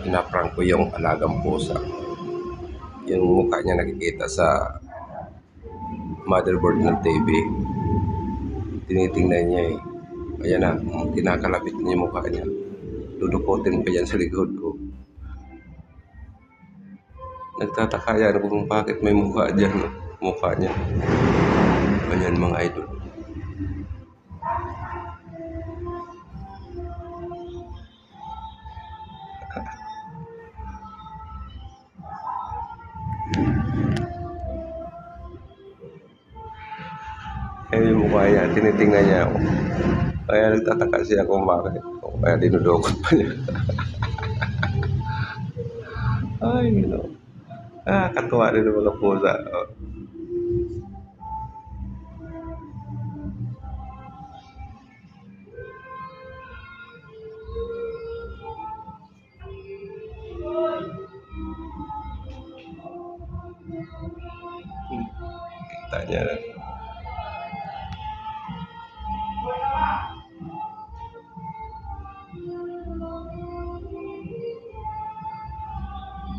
pinaprank ko yung alagang pusa. Yung mukha niya nakikita sa motherboard ng TV. Tinitingnan niya eh. Ayan na, kinakalapit niya yung mukha niya. Dudukutin pa yan sa likod ko. Nagtataka yan kung bakit may mukha dyan. Mukha niya. Ganyan mga idol. Eh, yung mukha niya, tinitingnan niya ako. Kaya nagtataka siya kung bakit. Kaya dinudukot pa niya. Ay, no. Katuwa rin ng mga pusa. Kita niya na.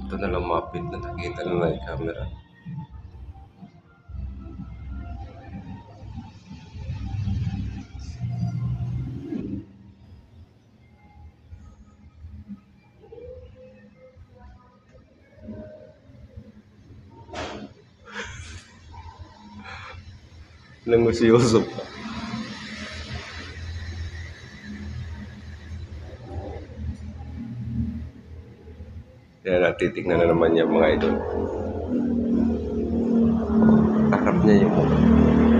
Ito na lumapit na nakita na yung camera. Nangusyoso pa. Kaya natitignan na naman niya mga idol. Harap niya yung mukha.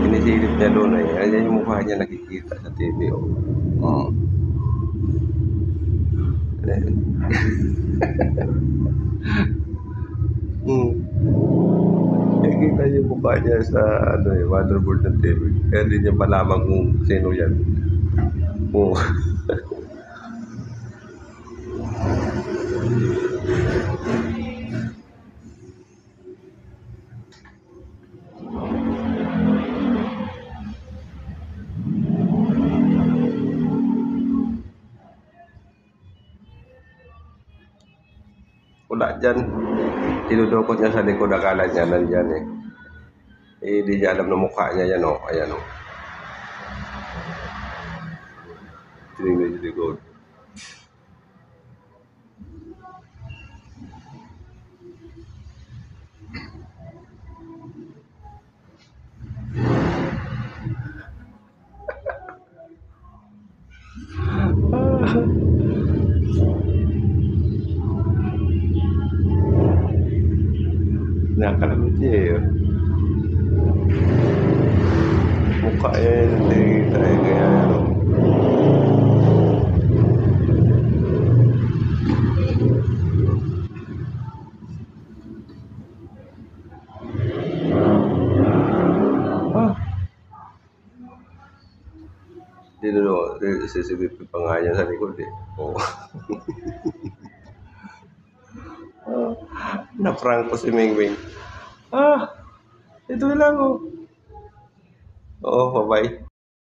Pinisilip niya doon eh. Ayan yung mukha niya nakikita sa TV. Oh. Nakikita yung mukha niya sa motherboard ng TV. Kaya hindi niya malaman kung sino yan. Oh. Wala dyan. Tinudukot niya sa likod. Akala niya nandyan eh. Eh, di niya alam na mukha niya yan o. Ayan o. Tinignan sa likod. Nakakalabot niya eh. Mukha yan. Hindi tayo kaya ano. Dito sisibip pa nga niya sa likod eh. Oh. Na-prank ko si Mingwing. Ito lang oh. Oo, bye-bye.